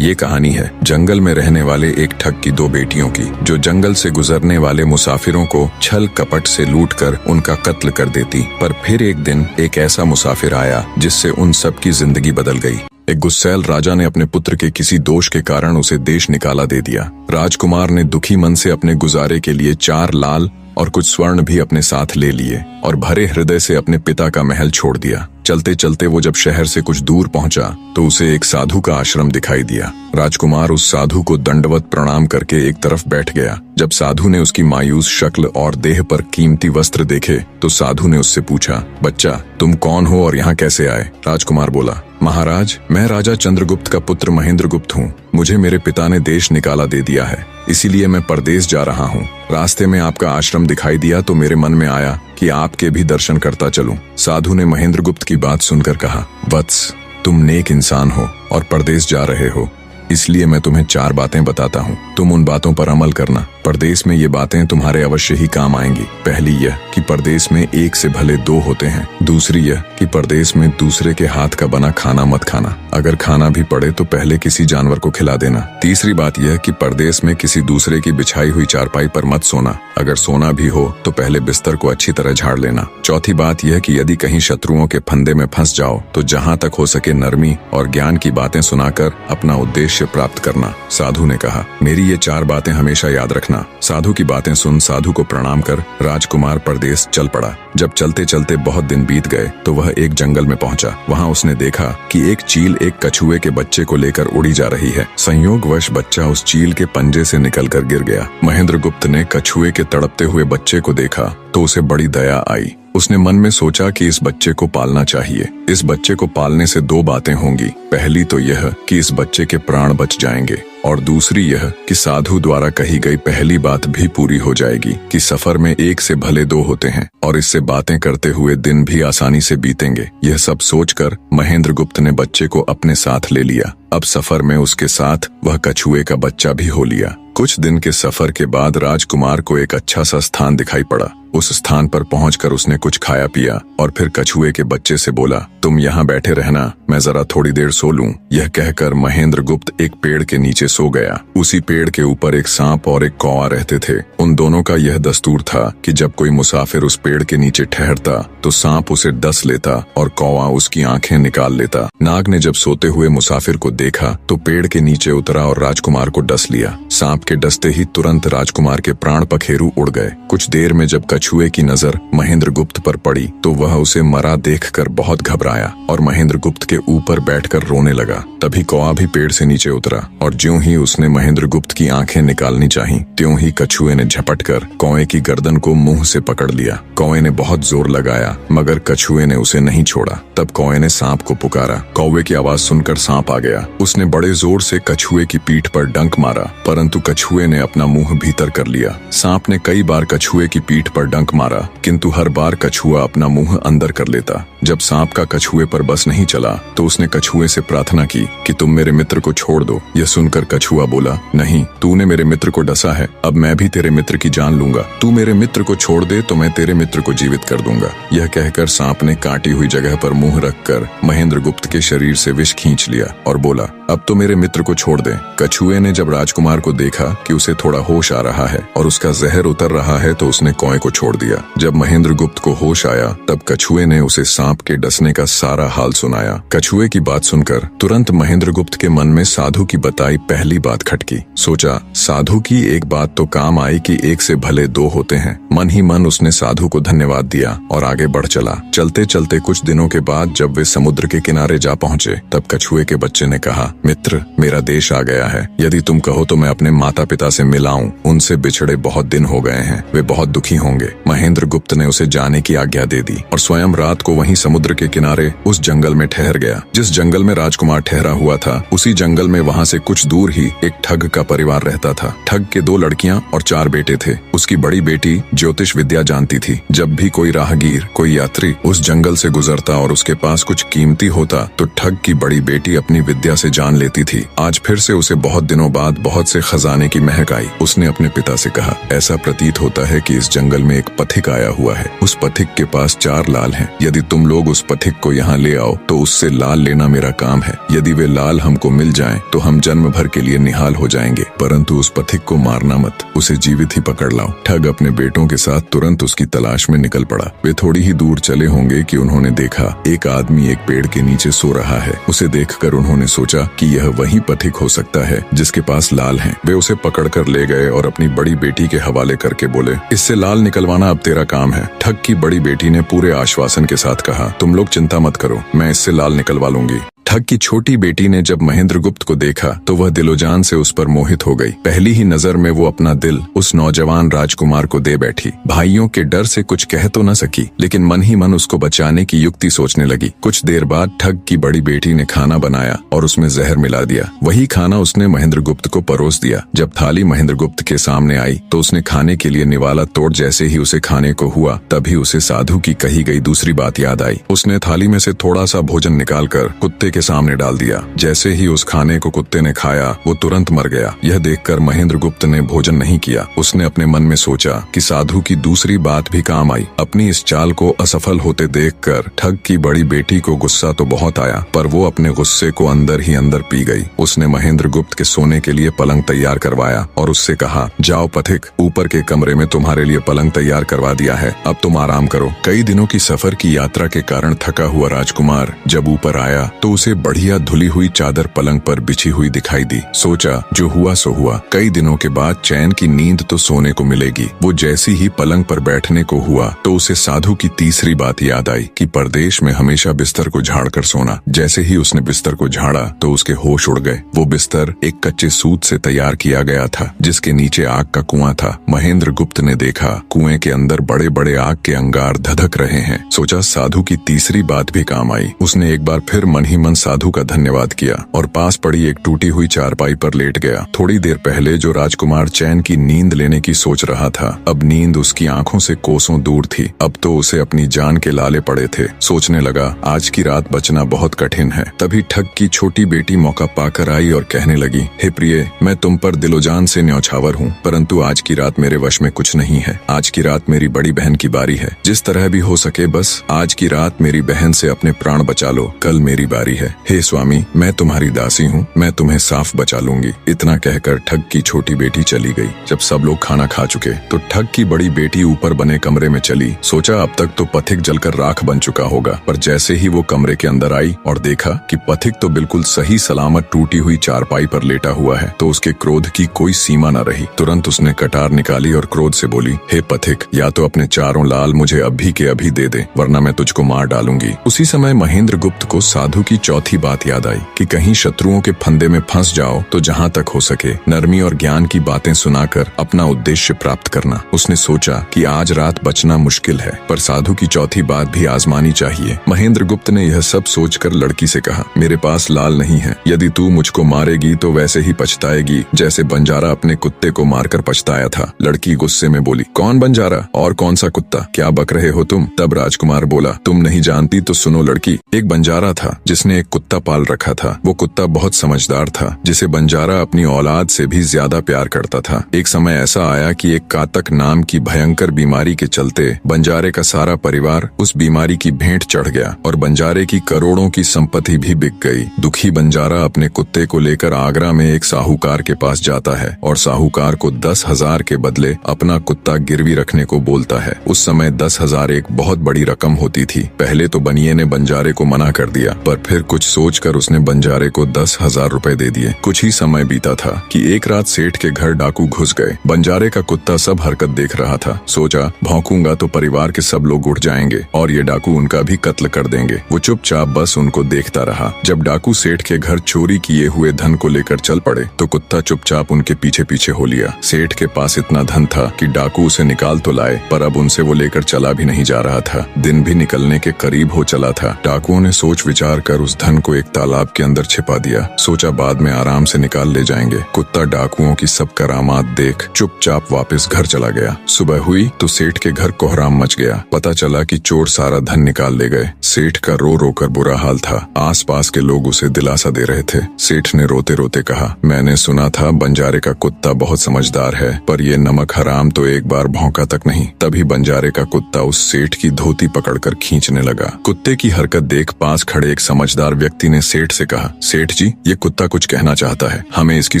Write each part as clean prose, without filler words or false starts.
ये कहानी है जंगल में रहने वाले एक ठग की दो बेटियों की, जो जंगल से गुजरने वाले मुसाफिरों को छल कपट से लूटकर उनका कत्ल कर देती। पर फिर एक दिन एक ऐसा मुसाफिर आया जिससे उन सब की जिंदगी बदल गई। एक गुस्सैल राजा ने अपने पुत्र के किसी दोष के कारण उसे देश निकाला दे दिया। राजकुमार ने दुखी मन से अपने गुजारे के लिए 4 लाल और कुछ स्वर्ण भी अपने साथ ले लिए और भरे हृदय से अपने पिता का महल छोड़ दिया। चलते चलते वो जब शहर से कुछ दूर पहुंचा तो उसे एक साधु का आश्रम दिखाई दिया। राजकुमार उस साधु को दंडवत प्रणाम करके एक तरफ बैठ गया। जब साधु ने उसकी मायूस शक्ल और देह पर कीमती वस्त्र देखे तो साधु ने उससे पूछा, बच्चा तुम कौन हो और यहाँ कैसे आए? राजकुमार बोला, महाराज मैं राजा चंद्रगुप्त का पुत्र महेंद्रगुप्त हूँ। मुझे मेरे पिता ने देश निकाला दे दिया है, इसीलिए मैं परदेश जा रहा हूँ। रास्ते में आपका आश्रम दिखाई दिया तो मेरे मन में आया कि आपके भी दर्शन करता चलूं। साधु ने महेंद्रगुप्त की बात सुनकर कहा, वत्स तुम नेक इंसान हो और परदेश जा रहे हो, इसलिए मैं तुम्हें 4 बातें बताता हूँ। तुम उन बातों पर अमल करना। परदेश में ये बातें तुम्हारे अवश्य ही काम आएंगी। पहली यह कि परदेश में एक से भले 2 होते हैं। दूसरी यह कि परदेश में दूसरे के हाथ का बना खाना मत खाना। अगर खाना भी पड़े तो पहले किसी जानवर को खिला देना। तीसरी बात यह कि परदेश में किसी दूसरे की बिछाई हुई चारपाई पर मत सोना। अगर सोना भी हो तो पहले बिस्तर को अच्छी तरह झाड़ लेना। चौथी बात यह कि यदि कहीं शत्रुओं के फंदे में फंस जाओ तो जहाँ तक हो सके नरमी और ज्ञान की बातें सुनाकर अपना उद्देश्य प्राप्त करना। साधु ने कहा, मेरी ये 4 बातें हमेशा याद रखना। साधु की बातें सुन साधु को प्रणाम कर राजकुमार परदेश चल पड़ा। जब चलते चलते बहुत दिन बीत गए तो वह एक जंगल में पहुंचा। वहां उसने देखा कि एक चील एक कछुए के बच्चे को लेकर उड़ी जा रही है। संयोगवश बच्चा उस चील के पंजे से निकलकर गिर गया। महेंद्रगुप्त ने कछुए के तड़पते हुए बच्चे को देखा तो उसे बड़ी दया आई। उसने मन में सोचा कि इस बच्चे को पालना चाहिए। इस बच्चे को पालने से 2 बातें होंगी। पहली तो यह कि इस बच्चे के प्राण बच जाएंगे और दूसरी यह कि साधु द्वारा कही गई पहली बात भी पूरी हो जाएगी कि सफर में एक से भले 2 होते हैं और इससे बातें करते हुए दिन भी आसानी से बीतेंगे। यह सब सोचकर महेंद्रगुप्त ने बच्चे को अपने साथ ले लिया। अब सफर में उसके साथ वह कछुए का बच्चा भी हो लिया। कुछ दिन के सफर के बाद राजकुमार को एक अच्छा सा स्थान दिखाई पड़ा। उस स्थान पर पहुंचकर उसने कुछ खाया पिया और फिर कछुए के बच्चे से बोला, तुम यहाँ बैठे रहना, मैं जरा थोड़ी देर सो लूं। यह कहकर महेंद्रगुप्त एक पेड़ के नीचे सो गया। उसी पेड़ के ऊपर एक सांप और एक कौवा रहते थे। उन दोनों का यह दस्तूर था कि जब कोई मुसाफिर उस पेड़ के नीचे ठहरता तो सांप उसे डस लेता और कौवा उसकी आंखें निकाल लेता। नाग ने जब सोते हुए मुसाफिर को देखा तो पेड़ के नीचे उतरा और राजकुमार को डस लिया। सांप के डसते ही तुरंत राजकुमार के प्राण पखेरु उड़ गए। कुछ देर में जब कछुए की नजर महेंद्रगुप्त पर पड़ी तो वह उसे मरा देखकर बहुत घबराया और महेंद्रगुप्त के ऊपर बैठकर रोने लगा। तभी कौवा भी पेड़ से नीचे उतरा और ज्यों ही उसने महेंद्रगुप्त की आंखें निकालनी चाही त्यों ही कछुए ने झपटकर कौवे की गर्दन को मुंह से पकड़ लिया। कौवे ने बहुत जोर लगाया मगर कछुए ने उसे नहीं छोड़ा। तब कौवे ने सांप को पुकारा। कौवे की आवाज सुनकर सांप आ गया। उसने बड़े जोर से कछुए की पीठ पर डंक मारा परंतु कछुए ने अपना मुंह भीतर कर लिया। सांप ने कई बार कछुए की पीठ पर डंक मारा किंतु हर बार कछुआ अपना मुंह अंदर कर लेता। जब सांप का कछुए पर बस नहीं चला तो उसने कछुए से प्रार्थना की कि तुम मेरे मित्र को छोड़ दो। यह सुनकर कछुआ बोला, नहीं, तूने मेरे मित्र को डसा है, अब मैं भी तेरे मित्र की जान लूंगा। तू मेरे मित्र को छोड़ दे तो मैं तेरे मित्र को जीवित कर दूंगा। यह कहकर सांप ने काटी हुई जगह पर मुंह रखकर महेंद्रगुप्त के शरीर से विष खींच लिया और बोला, अब तो मेरे मित्र को छोड़ दे। कछुए ने जब राजकुमार को देखा कि उसे थोड़ा होश आ रहा है और उसका जहर उतर रहा है तो उसने कौवे को छोड़ दिया। जब महेंद्रगुप्त को होश आया तब कछुए ने उसे सांप के डसने का सारा हाल सुनाया। कछुए की बात सुनकर तुरंत महेंद्रगुप्त के मन में साधु की बताई पहली बात खटकी। सोचा, साधु की एक बात तो काम आई कि एक से भले 2 होते हैं। मन ही मन उसने साधु को धन्यवाद दिया और आगे बढ़ चला। चलते चलते कुछ दिनों के बाद जब वे समुद्र के किनारे जा पहुंचे तब कछुए के बच्चे ने कहा, मित्र, मेरा देश आ गया है। यदि तुम कहो तो मैं अपने माता पिता से मिलाऊं। उनसे बिछड़े बहुत दिन हो गए हैं, वे बहुत दुखी होंगे। महेंद्रगुप्त ने उसे जाने की आज्ञा दे दी और स्वयं रात को वहीं समुद्र के किनारे उस जंगल में ठहर गया। जिस जंगल में राजकुमार ठहरा हुआ था उसी जंगल में वहां से कुछ दूर ही एक ठग का परिवार रहता था। ठग के 2 लड़कियां और 4 बेटे थे। उसकी बड़ी बेटी ज्योतिष विद्या जानती थी। जब भी कोई राहगीर, कोई यात्री उस जंगल से गुजरता और उसके पास कुछ कीमती होता तो ठग की बड़ी बेटी अपनी विद्या से जान लेती थी। आज फिर से उसे बहुत दिनों बाद बहुत से खजाने की महक आई। उसने अपने पिता से कहा, ऐसा प्रतीत होता है कि इस जंगल में एक पथिक आया हुआ है। उस पथिक के पास 4 लाल हैं। यदि तुम लोग उस पथिक को यहाँ ले आओ तो उससे लाल लेना मेरा काम है। यदि वे लाल हमको मिल जाएं तो हम जन्म भर के लिए निहाल हो जाएंगे, परंतु उस पथिक को मारना मत, उसे जीवित ही पकड़ लाओ। ठग अपने बेटों के साथ तुरंत उसकी तलाश में निकल पड़ा। वे थोड़ी ही दूर चले होंगे कि उन्होंने देखा एक आदमी एक पेड़ के नीचे सो रहा है। उसे देखकर उन्होंने सोचा कि यह वही पथिक हो सकता है जिसके पास लाल हैं। वे उसे पकड़कर ले गए और अपनी बड़ी बेटी के हवाले करके बोले, इससे लाल निकलवाना अब तेरा काम है। ठग की बड़ी बेटी ने पूरे आश्वासन के साथ कहा, तुम लोग चिंता मत करो, मैं इससे लाल निकलवा लूंगी। ठग की छोटी बेटी ने जब महेंद्रगुप्त को देखा तो वह दिलोजान से उस पर मोहित हो गई। पहली ही नजर में वो अपना दिल उस नौजवान राजकुमार को दे बैठी। भाइयों के डर से कुछ कह तो न सकी, लेकिन मन ही मन उसको बचाने की युक्ति सोचने लगी। कुछ देर बाद ठग की बड़ी बेटी ने खाना बनाया और उसमें जहर मिला दिया। वही खाना उसने महेंद्रगुप्त को परोस दिया। जब थाली महेंद्रगुप्त के सामने आई तो उसने खाने के लिए निवाला तोड़ जैसे ही उसे खाने को हुआ, तभी उसे साधु की कही गई दूसरी बात याद आई। उसने थाली में से थोड़ा सा भोजन निकालकर कुत्ते के सामने डाल दिया। जैसे ही उस खाने को कुत्ते ने खाया वो तुरंत मर गया। यह देखकर महेंद्रगुप्त ने भोजन नहीं किया। उसने अपने मन में सोचा कि साधु की दूसरी बात भी काम आई। अपनी इस चाल को असफल होते देखकर ठग की बड़ी बेटी को गुस्सा तो बहुत आया, पर वो अपने गुस्से को अंदर ही अंदर पी गई। उसने महेंद्रगुप्त के सोने के लिए पलंग तैयार करवाया और उससे कहा, जाओ पथिक, ऊपर के कमरे में तुम्हारे लिए पलंग तैयार करवा दिया है, अब तुम आराम करो। कई दिनों की सफर की यात्रा के कारण थका हुआ राजकुमार जब ऊपर आया तो उसे बढ़िया धुली हुई चादर पलंग पर बिछी हुई दिखाई दी। सोचा जो हुआ सो हुआ, कई दिनों के बाद चैन की नींद तो सोने को मिलेगी। वो जैसी ही पलंग पर बैठने को हुआ तो उसे साधु की तीसरी बात याद आई कि परदेश में हमेशा बिस्तर को झाड़कर सोना। जैसे ही उसने बिस्तर को झाड़ा तो उसके होश उड़ गए। वो बिस्तर एक कच्चे सूत से तैयार किया गया था जिसके नीचे आग का कुआं था। महेंद्रगुप्त ने देखा कुएं के अंदर बड़े बड़े आग के अंगार धधक रहे हैं। सोचा साधु की तीसरी बात भी काम आई। उसने एक बार फिर मन ही मन साधु का धन्यवाद किया और पास पड़ी एक टूटी हुई चारपाई पर लेट गया। थोड़ी देर पहले जो राजकुमार चैन की नींद लेने की सोच रहा था, अब नींद उसकी आंखों से कोसों दूर थी। अब तो उसे अपनी जान के लाले पड़े थे। सोचने लगा आज की रात बचना बहुत कठिन है। तभी ठग की छोटी बेटी मौका पाकर आई और कहने लगी, हे प्रिय, मैं तुम पर दिलोजान से न्यौछावर हूँ, परंतु आज की रात मेरे वश में कुछ नहीं है। आज की रात मेरी बड़ी बहन की बारी है। जिस तरह भी हो सके बस आज की रात मेरी बहन से अपने प्राण बचा लो, कल मेरी बारी है। हे स्वामी, मैं तुम्हारी दासी हूँ, मैं तुम्हें साफ बचा लूंगी। इतना कहकर ठग की छोटी बेटी चली गई। जब सब लोग खाना खा चुके तो ठग की बड़ी बेटी ऊपर बने कमरे में चली। सोचा अब तक तो पथिक जलकर राख बन चुका होगा, पर जैसे ही वो कमरे के अंदर आई और देखा कि पथिक तो बिल्कुल सही सलामत टूटी हुई चारपाई पर लेटा हुआ है तो उसके क्रोध की कोई सीमा न रही। तुरंत उसने कटार निकाली और क्रोध से बोली, हे पथिक, या तो अपने 4 लाल मुझे अभी के अभी दे दे, वरना मैं तुझको मार डालूंगी। उसी समय महेंद्रगुप्त को साधु की चौथी बात याद आई कि कहीं शत्रुओं के फंदे में फंस जाओ तो जहाँ तक हो सके नरमी और ज्ञान की बातें सुनाकर अपना उद्देश्य प्राप्त करना। उसने सोचा कि आज रात बचना मुश्किल है, पर साधु की चौथी बात भी आजमानी चाहिए। महेंद्रगुप्त ने यह सब सोचकर लड़की से कहा, मेरे पास लाल नहीं है। यदि तू मुझको मारेगी तो वैसे ही पछताएगी जैसे बंजारा अपने कुत्ते को मारकर पछताया था। लड़की गुस्से में बोली, कौन बंजारा और कौन सा कुत्ता, क्या बक रहे हो तुम? तब राजकुमार बोला, तुम नहीं जानती तो सुनो लड़की, एक बंजारा था जिसने एक कुत्ता पाल रखा था। वो कुत्ता बहुत समझदार था जिसे बंजारा अपनी औलाद से भी ज्यादा प्यार करता था। एक समय ऐसा आया कि एक कातक नाम की भयंकर बीमारी के चलते बंजारे का सारा परिवार उस बीमारी की भेंट चढ़ गया और बंजारे की करोड़ों की संपत्ति भी बिक गई। दुखी बंजारा अपने कुत्ते को लेकर आगरा में एक साहूकार के पास जाता है और साहूकार को 10,000 के बदले अपना कुत्ता गिरवी रखने को बोलता है। उस समय 10,000 एक बहुत बड़ी रकम होती थी। पहले तो बनिए ने बंजारे को मना कर दिया, पर फिर कुछ सोचकर उसने बंजारे को 10,000 रुपए दे दिए। कुछ ही समय बीता था कि एक रात सेठ के घर डाकू घुस गए। बंजारे का कुत्ता सब हरकत देख रहा था। सोचा भौंकूंगा तो परिवार के सब लोग उठ जाएंगे और ये डाकू उनका भी कत्ल कर देंगे। वो चुपचाप बस उनको देखता रहा। जब डाकू सेठ के घर चोरी किए हुए धन को लेकर चल पड़े तो कुत्ता चुपचाप उनके पीछे पीछे हो लिया। सेठ के पास इतना धन था कि डाकू उसे निकाल तो लाए, पर अब उनसे वो लेकर चला भी नहीं जा रहा था। दिन भी निकलने के करीब हो चला था। डाकुओं ने सोच विचार कर उस धन को एक तालाब के अंदर छिपा दिया। सोचा बाद में आराम से निकाल ले जाएंगे। कुत्ता डाकुओं की सब करामात देख चुपचाप वापस घर चला गया। सुबह हुई तो सेठ के घर कोहराम मच गया। पता चला कि चोर सारा धन निकाल ले गए। सेठ का रो रो कर बुरा हाल था। आसपास के लोग उसे दिलासा दे रहे थे। सेठ ने रोते रोते कहा, मैंने सुना था बंजारे का कुत्ता बहुत समझदार है, पर ये नमक हराम तो एक बार भौंका तक नहीं। तभी बंजारे का कुत्ता उस सेठ की धोती पकड़कर खींचने लगा। कुत्ते की हरकत देख पास खड़े एक समझदार व्यक्ति ने सेठ से कहा, सेठ जी, ये कुत्ता कुछ कहना चाहता है, हमें इसकी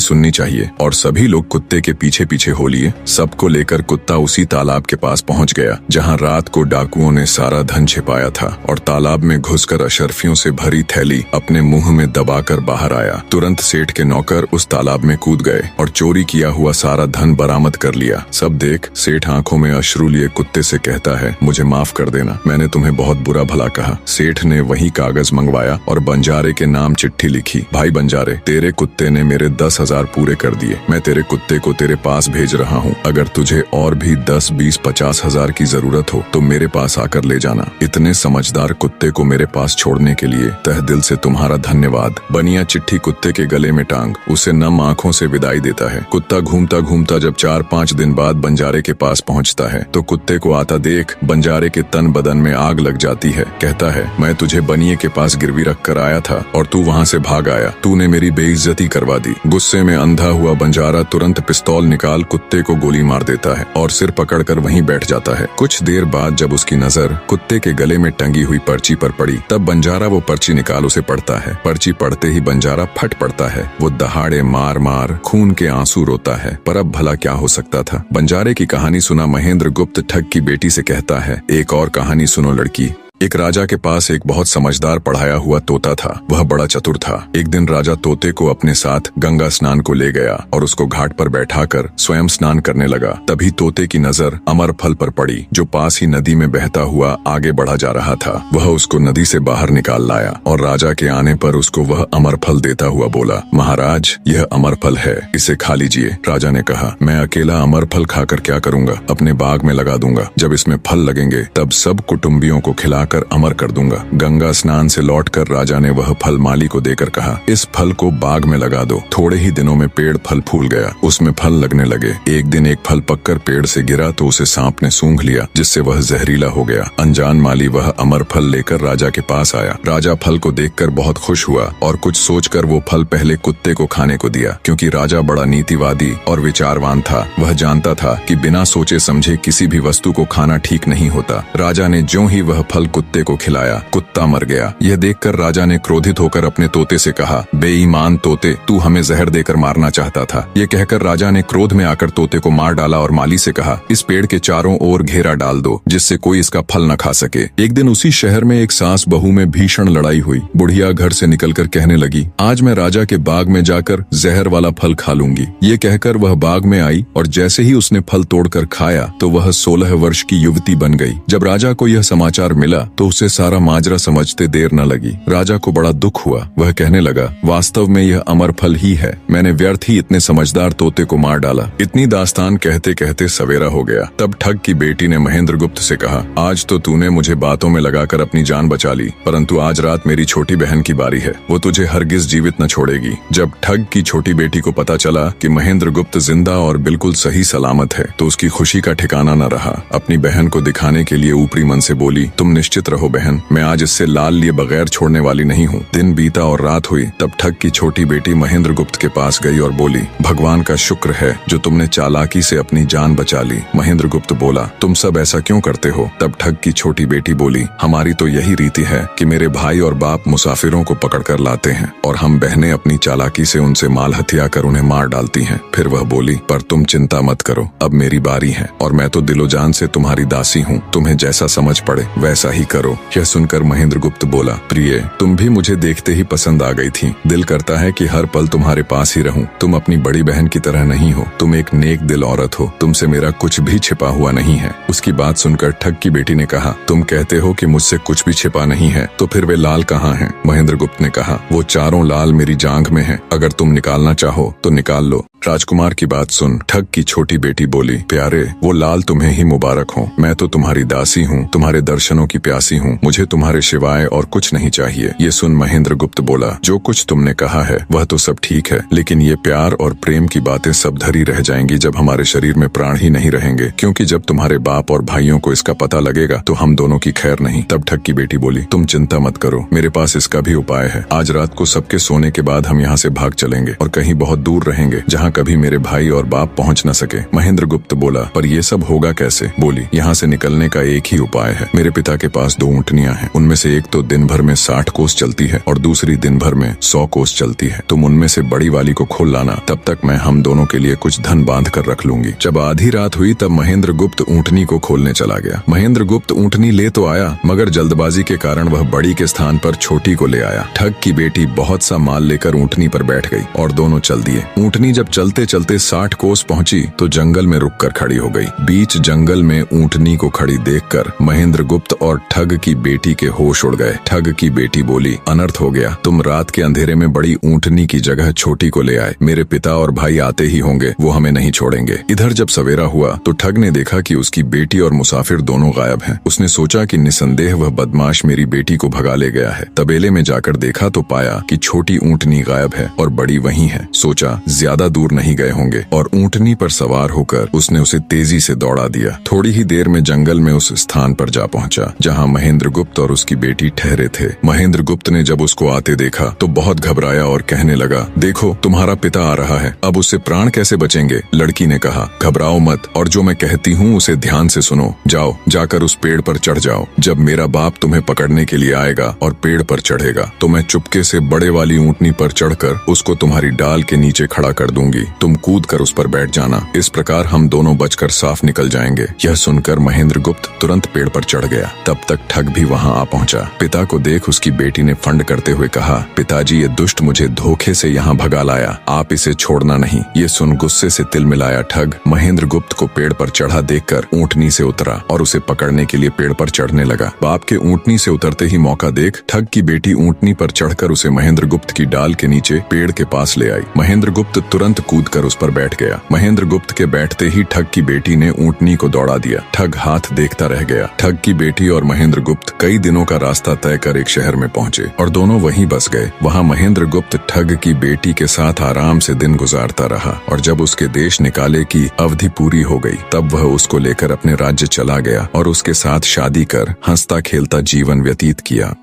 सुननी चाहिए। और सभी लोग कुत्ते के पीछे पीछे हो लिए। सबको लेकर कुत्ता उसी तालाब के पास पहुंच गया जहां रात को डाकुओं ने सारा धन छिपाया था, और तालाब में घुसकर अशर्फियों से भरी थैली अपने मुंह में दबाकर बाहर आया। तुरंत सेठ के नौकर उस तालाब में कूद गए और चोरी किया हुआ सारा धन बरामद कर लिया। सब देख सेठ आंखों में अश्रु लिए कुत्ते से कहता है, मुझे माफ कर देना, मैंने तुम्हें बहुत बुरा भला कहा। सेठ ने वही कागज मंगवाया और बंजारे के नाम चिट्ठी लिखी, भाई बंजारे, तेरे कुत्ते ने मेरे 10,000 पूरे कर दिए। मैं तेरे कुत्ते को तेरे पास भेज रहा हूँ। अगर तुझे और भी 10, 20, 50 हजार की जरूरत हो तो मेरे पास आकर ले जाना। इतने समझदार कुत्ते को मेरे पास छोड़ने के लिए तहे दिल से तुम्हारा धन्यवाद। बनिया चिट्ठी कुत्ते के गले में टांग उसे नम आंखों से विदाई देता है। कुत्ता घूमता घूमता जब 4-5 दिन बाद बंजारे के पास पहुंचता है तो कुत्ते को आता देख बंजारे के तन बदन में आग लग जाती है। कहता है, मैं तुझे बनिए के पास गिरवी रख कर आया था और तू वहाँ से भाग आया। तूने मेरी बेइज्जती करवा दी। गुस्से में अंधा हुआ बंजारा तुरंत पिस्तौल निकाल कुत्ते को गोली मार देता है और सिर पकड़कर वहीं बैठ जाता है। कुछ देर बाद जब उसकी नजर कुत्ते के गले में टंगी हुई पर्ची पर पड़ी तब बंजारा वो पर्ची निकाल उसे पढ़ता है। पर्ची पढ़ते ही बंजारा फट पड़ता है। वो दहाड़े मार मार खून के आंसू रोता है। पर अब भला क्या हो सकता था। बंजारे की कहानी सुना महेंद्र गुप्त ठग की बेटी से कहता है, एक और कहानी सुनो लड़की। एक राजा के पास एक बहुत समझदार पढ़ाया हुआ तोता था। वह बड़ा चतुर था। एक दिन राजा तोते को अपने साथ गंगा स्नान को ले गया और उसको घाट पर बैठाकर स्वयं स्नान करने लगा। तभी तोते की नजर अमर फल पर पड़ी जो पास ही नदी में बहता हुआ आगे बढ़ा जा रहा था। वह उसको नदी से बाहर निकाल लाया और राजा के आने पर उसको वह अमर फल देता हुआ बोला, महाराज, यह अमर फल है, इसे खा लीजिए। राजा ने कहा, मैं अकेला अमर फल खाकर क्या करूंगा, अपने बाग में लगा दूंगा। जब इसमें फल लगेंगे तब सब कुटुंबियों को खिला कर अमर कर दूंगा। गंगा स्नान से लौटकर राजा ने वह फल माली को देकर कहा, इस फल को बाग में लगा दो। थोड़े ही दिनों में पेड़ फल फूल गया, उसमें फल लगने लगे। एक दिन एक फल पककर पेड़ से गिरा तो उसे सांप ने सूंघ लिया, जिससे वह जहरीला हो गया। अनजान माली वह अमर फल लेकर राजा के पास आया। राजा फल को देखकर बहुत खुश हुआ और कुछ सोचकर वो फल पहले कुत्ते को खाने को दिया। क्योंकि राजा बड़ा नीतिवादी और विचारवान था, वह जानता था कि बिना सोचे समझे किसी भी वस्तु को खाना ठीक नहीं होता। राजा ने ज्यों ही वह फल कुत्ते को खिलाया, कुत्ता मर गया। यह देखकर राजा ने क्रोधित होकर अपने तोते से कहा, बेईमान तोते, तू हमें जहर देकर मारना चाहता था। ये कहकर राजा ने क्रोध में आकर तोते को मार डाला और माली से कहा, इस पेड़ के चारों ओर घेरा डाल दो जिससे कोई इसका फल न खा सके। एक दिन उसी शहर में एक सास बहू में भीषण लड़ाई हुई। बुढ़िया घर से निकलकर कहने लगी, आज मैं राजा के बाग में जाकर जहर वाला फल खा लूंगी। ये कहकर वह बाग में आई और जैसे ही उसने फल तोड़कर खाया तो वह 16 वर्ष की युवती बन गई। जब राजा को यह समाचार मिला तो उसे सारा माजरा समझते देर न लगी। राजा को बड़ा दुख हुआ। वह कहने लगा, वास्तव में यह अमर फल ही है, मैंने व्यर्थ ही इतने समझदार तोते को मार डाला। इतनी दास्तान कहते कहते सवेरा हो गया। तब ठग की बेटी ने महेंद्र गुप्त से कहा, आज तो तूने मुझे बातों में लगाकर अपनी जान बचा ली, परंतु आज रात मेरी छोटी बहन की बारी है, वो तुझे हरगिज जीवित न छोड़ेगी। जब ठग की छोटी बेटी को पता चला कि महेंद्र गुप्त जिंदा और बिल्कुल सही सलामत है तो उसकी खुशी का ठिकाना न रहा। अपनी बहन को दिखाने के लिए ऊपरी मन से बोली, तुम निश्चित रहो बहन, मैं आज इससे लाल लिए बगैर छोड़ने वाली नहीं हूँ। दिन बीता और रात हुई। तब ठग की छोटी बेटी महेंद्र गुप्त के पास गई और बोली, भगवान का शुक्र है जो तुमने चालाकी से अपनी जान बचा ली। महेंद्र गुप्त बोला, तुम सब ऐसा क्यों करते हो? तब ठग की छोटी बेटी बोली, हमारी तो यही रीति है कि मेरे भाई और बाप मुसाफिरों को पकड़कर लाते हैं और हम बहनें अपनी चालाकी से उनसे माल हथिया कर उन्हें मार डालती हैं। फिर वह बोली, पर तुम चिंता मत करो, अब मेरी बारी है और मैं तो दिलो जान से तुम्हारी दासी हूँ, तुम्हें जैसा समझ पड़े वैसा ही करो। यह सुनकर महेंद्र गुप्त बोला, प्रिय, तुम भी मुझे देखते ही पसंद आ गई थी। दिल करता है कि हर पल तुम्हारे पास ही रहूं। तुम अपनी बड़ी बहन की तरह नहीं हो, तुम एक नेक दिल औरत हो, तुमसे मेरा कुछ भी छिपा हुआ नहीं है। उसकी बात सुनकर ठग की बेटी ने कहा, तुम कहते हो कि मुझसे कुछ भी छिपा नहीं है, तो फिर वे लाल कहाँ हैं? महेंद्र गुप्त ने कहा, वो चारों लाल मेरी जांघ में हैं, अगर तुम निकालना चाहो तो निकाल लो। राजकुमार की बात सुन ठग की छोटी बेटी बोली, प्यारे वो लाल तुम्हें ही मुबारक हो। मैं तो तुम्हारी दासी हूँ, तुम्हारे दर्शनों की प्यासी हूँ, मुझे तुम्हारे सिवाय और कुछ नहीं चाहिए। ये सुन महेंद्र गुप्त बोला, जो कुछ तुमने कहा है वह तो सब ठीक है, लेकिन ये प्यार और प्रेम की बातें सब धरी रह जाएंगी जब हमारे शरीर में प्राण ही नहीं रहेंगे, क्योंकि जब तुम्हारे बाप और भाइयों को इसका पता लगेगा तो हम दोनों की खैर नहीं। तब ठग की बेटी बोली, तुम चिंता मत करो, मेरे पास इसका भी उपाय है। आज रात को सबके सोने के बाद हम यहाँ से भाग चलेंगे और कहीं बहुत दूर रहेंगे जहाँ कभी मेरे भाई और बाप पहुँच न सके। महेंद्र गुप्त बोला, पर ये सब होगा कैसे? बोली, यहाँ से निकलने का एक ही उपाय है। मेरे पिता के पास 2 ऊँटनियाँ हैं, उनमें से एक तो दिन भर में 60 कोस चलती है और दूसरी दिन भर में 100 कोस चलती है। तुम उनमें से बड़ी वाली को खोल लाना, तब तक मैं हम दोनों के लिए कुछ धन बांध कर रख लूंगी। जब आधी रात हुई तब महेंद्र गुप्त ऊँटनी को खोलने चला गया। महेंद्र गुप्त ऊँटनी ले तो आया, मगर जल्दबाजी के कारण वह बड़ी के स्थान पर छोटी को ले आया। ठग की बेटी बहुत सा माल लेकर ऊँटनी पर बैठ गई और दोनों चल दिए। ऊँटनी जब चलते चलते 60 कोस पहुंची तो जंगल में रुककर खड़ी हो गई। बीच जंगल में ऊँटनी को खड़ी देखकर महेंद्र गुप्त और ठग की बेटी के होश उड़ गए। ठग की बेटी बोली, अनर्थ हो गया, तुम रात के अंधेरे में बड़ी ऊँटनी की जगह छोटी को ले आए। मेरे पिता और भाई आते ही होंगे, वो हमें नहीं छोड़ेंगे। इधर जब सवेरा हुआ तो ठग ने देखा कि उसकी बेटी और मुसाफिर दोनों गायब हैं। उसने सोचा कि निसंदेह वह बदमाश मेरी बेटी को भगा ले गया है। तबेले में जाकर देखा तो पाया कि छोटी ऊँटनी गायब है और बड़ी वहीं है। सोचा ज्यादा दूर नहीं गए होंगे और ऊँटनी पर सवार होकर उसने उसे तेजी से दौड़ा दिया। थोड़ी ही देर में जंगल में उस स्थान पर जा पहुंचा जहां महेंद्र गुप्त और उसकी बेटी ठहरे थे। महेंद्र गुप्त ने जब उसको आते देखा तो बहुत घबराया और कहने लगा, देखो तुम्हारा पिता आ रहा है, अब उससे प्राण कैसे बचेंगे? लड़की ने कहा, घबराओ मत और जो मैं कहती हूँ उसे ध्यान से सुनो। जाओ, जाकर उस पेड़ पर चढ़ जाओ। जब मेरा बाप तुम्हें पकड़ने के लिए आएगा और पेड़ पर चढ़ेगा तो मैं चुपके से बड़े वाली ऊँटनी पर चढ़कर उसको तुम्हारी डाल के नीचे खड़ा कर दूंगी। तुम कूद कर उस पर बैठ जाना, इस प्रकार हम दोनों बचकर साफ निकल जाएंगे। यह सुनकर महेंद्र गुप्त तुरंत पेड़ पर चढ़ गया। तब तक ठग भी वहां आ पहुंचा। पिता को देख उसकी बेटी ने फंड करते हुए कहा, पिताजी ये दुष्ट मुझे धोखे से यहाँ भगा लाया, आप इसे छोड़ना नहीं। ये सुन गुस्से से तिल मिलाया ठग महेंद्र गुप्त को पेड़ पर चढ़ा देखकर ऊँटनी से उतरा और उसे पकड़ने के लिए पेड़ पर चढ़ने लगा। बाप के ऊँटनी से उतरते ही मौका देख ठग की बेटी ऊँटनी पर चढ़कर उसे महेंद्र गुप्त की डाल के नीचे पेड़ के पास ले आई। महेंद्र गुप्त तुरंत कूदकर उस पर बैठ गया। महेंद्र गुप्त के बैठते ही ठग की बेटी ने ऊँटनी को दौड़ा दिया। ठग हाथ देखता रह गया। ठग की बेटी और महेंद्र गुप्त कई दिनों का रास्ता तय कर एक शहर में पहुंचे और दोनों वहीं बस गए। वहां महेंद्र गुप्त ठग की बेटी के साथ आराम से दिन गुजारता रहा और जब उसके देश निकाले की अवधि पूरी हो गई तब वह उसको लेकर अपने राज्य चला गया और उसके साथ शादी कर हंसता खेलता जीवन व्यतीत किया।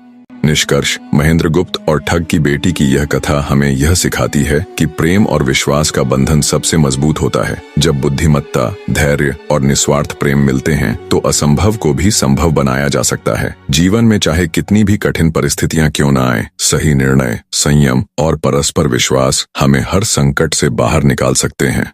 निष्कर्ष, महेंद्र गुप्त और ठग की बेटी की यह कथा हमें यह सिखाती है कि प्रेम और विश्वास का बंधन सबसे मजबूत होता है। जब बुद्धिमत्ता, धैर्य और निस्वार्थ प्रेम मिलते हैं तो असंभव को भी संभव बनाया जा सकता है। जीवन में चाहे कितनी भी कठिन परिस्थितियां क्यों न आए, सही निर्णय, संयम और परस्पर विश्वास हमें हर संकट से बाहर निकाल सकते हैं।